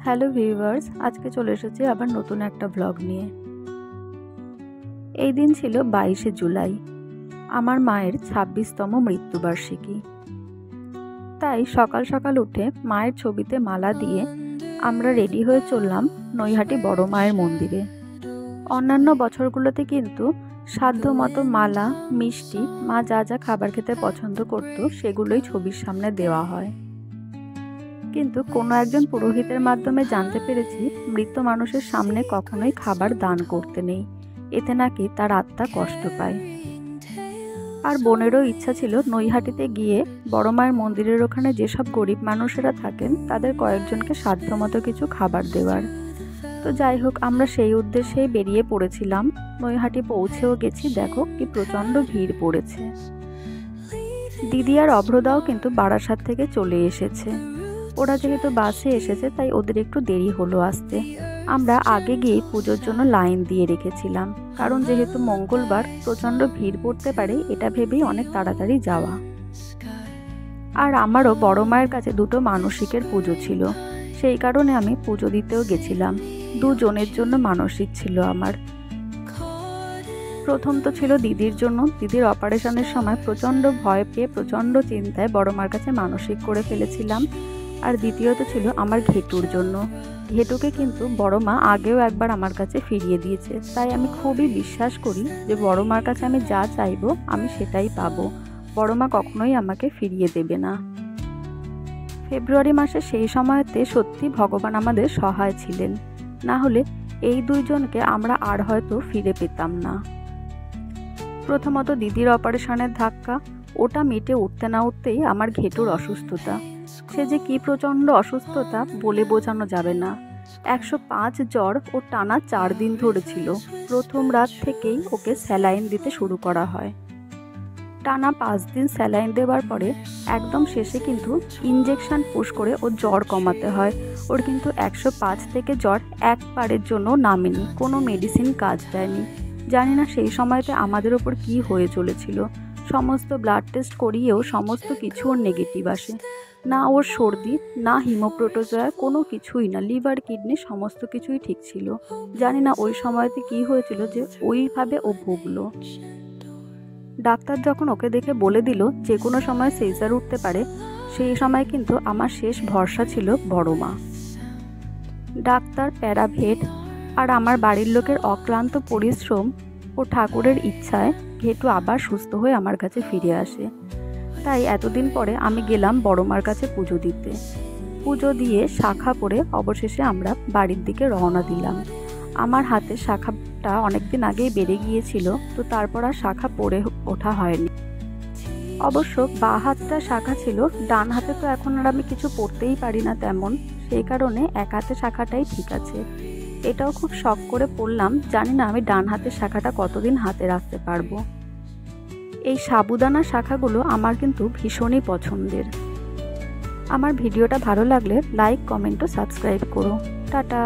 Hello viewers, আজকে চলে এসেছি আবার নতুন একটা ব্লগ নিয়ে। এই দিন ছিল 22শে জুলাই, আমার মায়ের 26তম মৃত্যুবার্ষিকী। তাই সকাল সকাল উঠে মায়ের ছবিতে মালা দিয়ে আমরা রেডি হয়ে চললাম নৈহাটি বড় মায়ের মন্দিরে। অন্যান্য বছরগুলোতে কিন্তু সাধ্যমতো মালা, মিষ্টি, মা যা যা খাবার খেতে পছন্দ করত সেগুলোই ছবির সামনে দেওয়া হয়। কিন্তু কোনো একজন পুরোহিতের মাধ্যমে জানতে পেরেছি মৃত মানুষের সামনে কখনোই খাবার দান করতে নেই, এতে নাকি তার আত্মা কষ্ট পায়। আর বোনেরও ইচ্ছা ছিল নৈহাটিতে গিয়ে বড় মায়ের মন্দিরের ওখানে যেসব গরিব মানুষেরা থাকেন তাদের কয়েকজনকে সাধ্যমতো কিছু খাবার দেওয়ার। তো যাই হোক, আমরা সেই উদ্দেশ্যেই বেরিয়ে পড়েছিলাম। নৈহাটি পৌঁছেও গেছি, দেখো কি প্রচণ্ড ভিড় পড়েছে। দিদি আর অভ্রদাও কিন্তু বারাসাত থেকে চলে এসেছে। ওরা যেহেতু বাসে এসেছে তাই ওদের একটু দেরি হলো আসতে। আমরা আগে গিয়ে পুজোর জন্য লাইন দিয়ে রেখেছিলাম, কারণ যেহেতু মঙ্গলবার প্রচণ্ড ভিড় পড়তে পারে এটা ভেবেই অনেক তাড়াতাড়ি যাওয়া। আর আমারও বড় মায়ের কাছে দুটো মানসিকের পুজো ছিল, সেই কারণে আমি পুজো দিতেও গেছিলাম। দুজনের জন্য মানসিক ছিল আমার। প্রথম তো ছিল দিদির জন্য। দিদির অপারেশনের সময় প্রচণ্ড ভয় পেয়ে প্রচণ্ড চিন্তায় বড় মার কাছে মানসিক করে ফেলেছিলাম। আর দ্বিতীয়ত ছিল আমার ঘেটুর জন্য। ঘেটুকে কিন্তু বড় মা আগেও একবার আমার কাছে ফিরিয়ে দিয়েছে, তাই আমি খুবই বিশ্বাস করি যে বড় মার কাছে আমি যা চাইবো আমি সেটাই পাবো। বড় মা কখনোই আমাকে ফিরিয়ে দেবে না। ফেব্রুয়ারি মাসে সেই সময়তে সত্যি ভগবান আমাদের সহায় ছিলেন, না হলে এই দুইজনকে আমরা আর হয়তো ফিরে পেতাম না। প্রথমত দিদির অপারেশনের ধাক্কা, ওটা মিটে উঠতে না উঠতেই আমার ঘেটুর অসুস্থতা। সে যে কি প্রচণ্ড অসুস্থতা বলে বোঝানো যাবে না। 105 জ্বর ও টানা 4 দিন ধরে ছিল। প্রথম রাত থেকেই ওকে স্যালাইন দিতে শুরু করা হয়। টানা 5 দিন স্যালাইন দেওয়ার পরে একদম শেষে কিন্তু ইনজেকশন পুশ করে ওর জ্বর কমাতে হয়। ওর কিন্তু 105 থেকে জ্বর একবারের জন্য নামেনি, কোনো মেডিসিন কাজ দেয়নি। জানি না সেই সময়তে আমাদের ওপর কি হয়ে চলেছিল। সমস্ত ব্লাড টেস্ট করিয়েও সমস্ত কিছু ওর নেগেটিভ আসে। না ওর সর্দি, না হিমোপ্রোটোজোয়া, কোনো কিছুই না। লিভার, কিডনি সমস্ত কিছুই ঠিক ছিল। জানি না ওই সময়তে কি হয়েছিল যে ওইভাবে ও ভুগলো। ডাক্তার যখন ওকে দেখে বলে দিল যে কোনো সময় সিজার উঠতে পারে, সেই সময় কিন্তু আমার শেষ ভরসা ছিল বড় মা। ডাক্তার, প্যারাভেট আর আমার বাড়ির লোকের অক্লান্ত পরিশ্রম ও ঠাকুরের ইচ্ছায় ঘেটু আবার সুস্থ হয়ে আমার কাছে ফিরে আসে। তাই এতদিন পরে আমি গেলাম বড় মার কাছে পুজো দিতে। পুজো দিয়ে শাখা পরে অবশেষে আমরা বাড়ির দিকে রওনা দিলাম। আমার হাতে শাখাটা অনেকদিন আগেই বেড়ে গিয়েছিল, তো তারপর আর শাখা পরে ওঠা হয়নি। অবশ্য বাঁ হাতটা শাখা ছিল, ডান হাতে তো এখন আর আমি কিছু পরতেই পারি না তেমন, সেই কারণে এক হাতে শাখাটাই ঠিক আছে। এটাও খুব শখ করে পড়লাম, জানি না আমি ডান হাতের শাখাটা কতদিন হাতে রাখতে পারবো। এই সাবুদানা শাখাগুলো আমার কিন্তু ভীষণই পছন্দের। আমার ভিডিওটা ভালো লাগলে লাইক, কমেন্ট ও সাবস্ক্রাইব করো। টাটা।